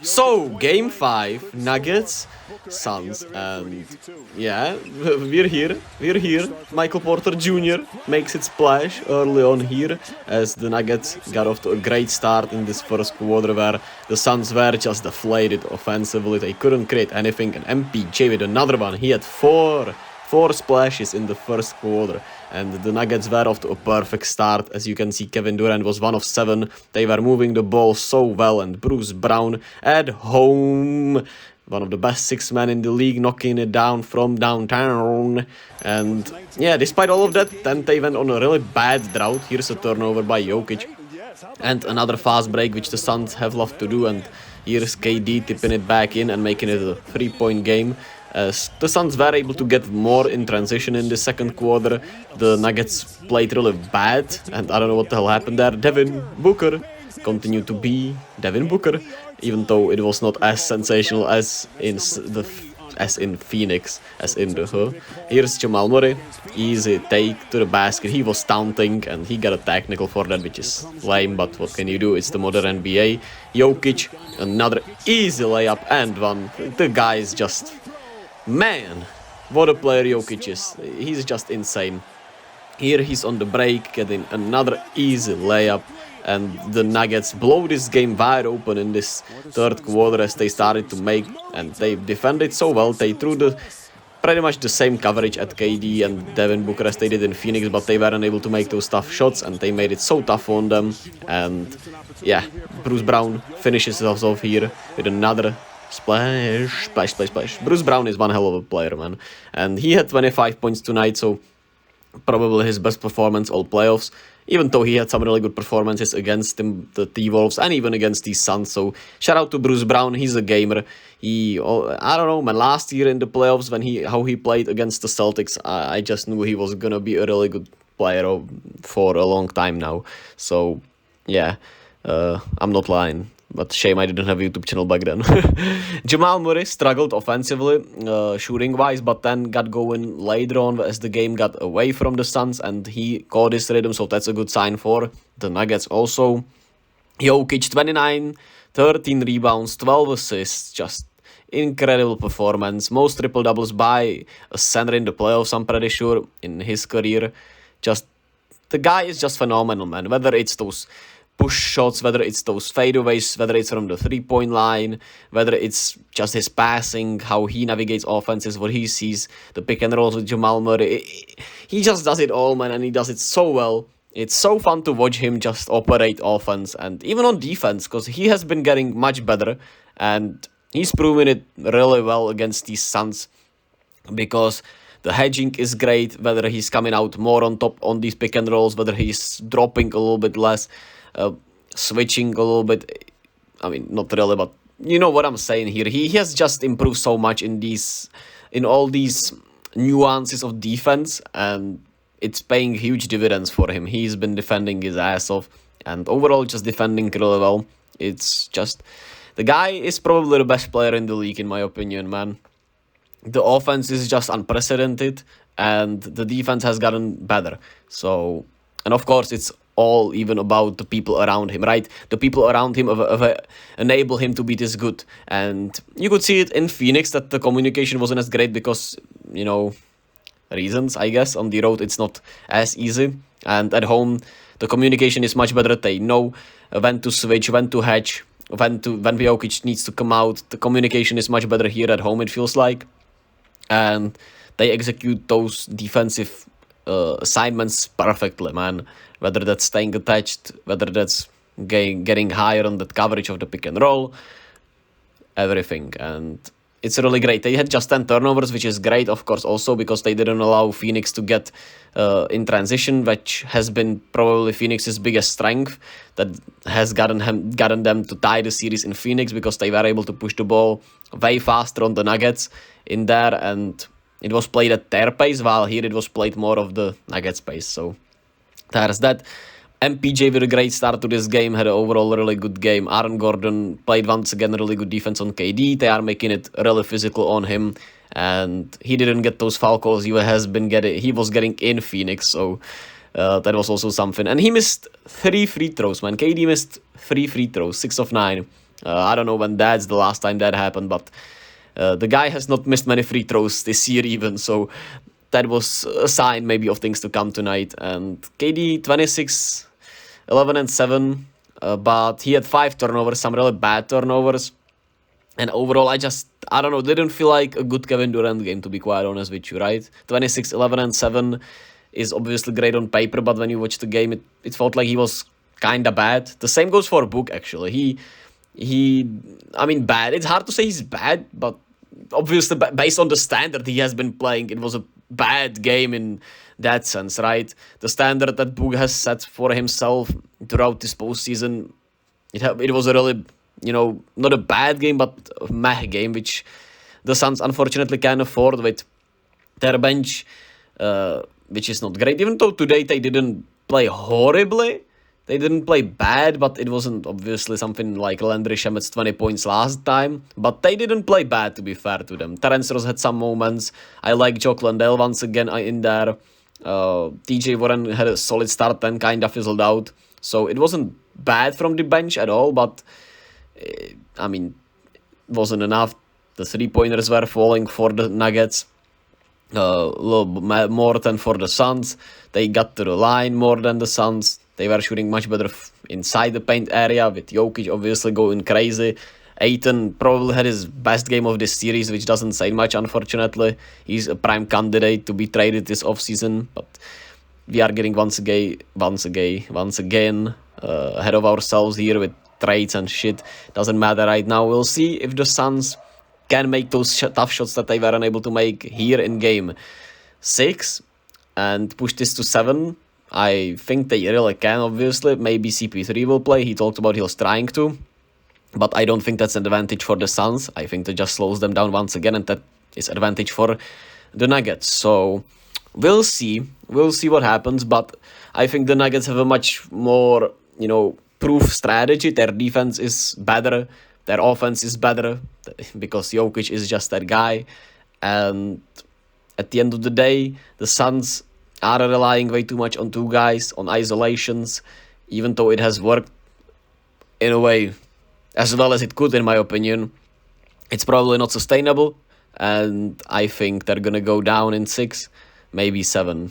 So, game 5, Nuggets, Suns, and yeah, we're here, Michael Porter Jr. makes its splash early on here, as the Nuggets got off to a great start in this first quarter where the Suns were just deflated offensively, they couldn't create anything, and MPJ with another one, he had four splashes in the first quarter, and the Nuggets were off to a perfect start. As you can see, Kevin Durant was 1 of 7. They were moving the ball so well, and Bruce Brown at home, one of the best 6 men in the league, knocking it down from downtown. And yeah, despite all of that, then they went on a really bad drought. Here's a turnover by Jokić, and another fast break, which the Suns have loved to do, and here's KD tipping it back in and making it a 3-point game. As the Suns were able to get more in transition in the second quarter, the Nuggets played really bad, and I don't know what the hell happened there. Devin Booker continued to be Devin Booker, even though it was not as sensational as in Phoenix, as in the Here's Jamal Murray, easy take to the basket. He was taunting and he got a technical for that, which is lame, but what can you do? It's the modern NBA. Jokić, another easy layup and one. The guy is just... Man, what a player Jokić is. He's just insane. Here he's on the break, getting another easy layup, and the Nuggets blow this game wide open in this third quarter as they started to make, and they defended so well. They threw pretty much the same coverage at KD and Devin Booker as they did in Phoenix, but they weren't able to make those tough shots, and they made it so tough on them. And yeah, Bruce Brown finishes us off here with another splash. Bruce Brown is one hell of a player, man. And he had 25 points tonight, so probably his best performance all playoffs, even though he had some really good performances against the T-Wolves and even against the Suns. So shout out to Bruce Brown, he's a gamer. I don't know, man, last year in the playoffs when how he played against the Celtics, I just knew he was gonna be a really good player for a long time now. So yeah, I'm not lying. But shame I didn't have a YouTube channel back then. Jamal Murray struggled offensively, shooting-wise, but then got going later on as the game got away from the Suns, and he caught his rhythm, so that's a good sign for the Nuggets also. Jokić, 29, 13 rebounds, 12 assists, just incredible performance. Most triple-doubles by a center in the playoffs, I'm pretty sure, in his career. Just, the guy is just phenomenal, man. Whether it's those push shots, whether it's those fadeaways, whether it's from the three-point line, whether it's just his passing, how he navigates offenses, what he sees, the pick and rolls with Jamal Murray. He just does it all, man, and he does it so well. It's so fun to watch him just operate offense and even on defense, because he has been getting much better, and he's proven it really well against these Suns, because the hedging is great, whether he's coming out more on top on these pick and rolls, whether he's dropping a little bit less, switching a little bit. I mean, not really, but you know what I'm saying here. He has just improved so much in all these nuances of defense, and it's paying huge dividends for him. He's been defending his ass off, and overall just defending really well. It's just, the guy is probably the best player in the league in my opinion, man. The offense is just unprecedented, and the defense has gotten better. So, and of course, it's all even about the people around him, right? The people around him enable him to be this good. And you could see it in Phoenix that the communication wasn't as great because, you know, reasons, I guess. On the road, it's not as easy. And at home, the communication is much better. They know when to switch, when to hedge, when Jokić needs to come out. The communication is much better here at home, it feels like. And they execute those defensive assignments perfectly, man. Whether that's staying attached, whether that's getting higher on the coverage of the pick and roll, everything. And it's really great. They had just 10 turnovers, which is great, of course, also because they didn't allow Phoenix to get in transition, which has been probably Phoenix's biggest strength. That has gotten them to tie the series in Phoenix, because they were able to push the ball way faster on the Nuggets in there, and it was played at their pace, while here it was played more of the Nuggets pace. So there's that. MPJ with a great start to this game, had an overall really good game. Aaron Gordon played once again really good defense on KD. They are making it really physical on him, and he didn't get those foul calls he was getting in Phoenix, so that was also something. And he missed 3 free throws, man. KD missed 3 free throws, 6 of 9. I don't know when that's the last time that happened, but the guy has not missed many free throws this year even, so that was a sign maybe of things to come tonight. And KD 26, 11 and 7, but he had 5 turnovers, some really bad turnovers. And overall, I don't know, didn't feel like a good Kevin Durant game, to be quite honest with you, right? 26, 11 and 7 is obviously great on paper, but when you watch the game, it felt like he was kinda bad. The same goes for Book, actually. I mean, bad. It's hard to say he's bad, but obviously, based on the standard he has been playing, it was a bad game in that sense, right? The standard that Book has set for himself throughout this postseason, it was a really, not a bad game, but a meh game, which the Suns unfortunately can't afford with their bench, which is not great. Even though today they didn't play horribly, they didn't play bad, but it wasn't obviously something like Landry Shamet's 20 points last time. But they didn't play bad, to be fair to them. Terence Ross had some moments. I like Jock Landale once again in there. TJ Warren had a solid start and kind of fizzled out. So it wasn't bad from the bench at all, but I mean, it wasn't enough. The 3-pointers were falling for the Nuggets. A little more than for the Suns. They got to the line more than the Suns. They were shooting much better inside the paint area, with Jokic obviously going crazy. Ayton probably had his best game of this series, which doesn't say much, unfortunately. He's a prime candidate to be traded this offseason, but we are getting once again ahead of ourselves here with trades and shit. Doesn't matter right now. We'll see if the Suns can make those tough shots that they were unable to make here in game 6 and push this to 7. I think they really can, obviously. Maybe CP3 will play. He talked about he was trying to. But I don't think that's an advantage for the Suns. I think that just slows them down once again, and that is advantage for the Nuggets. So we'll see. We'll see what happens. But I think the Nuggets have a much more, proof strategy. Their defense is better. Their offense is better because Jokic is just that guy. And at the end of the day, the Suns are relying way too much on two guys, on isolations, even though it has worked in a way as well as it could, in my opinion. It's probably not sustainable, and I think they're going to go down in 6, maybe 7.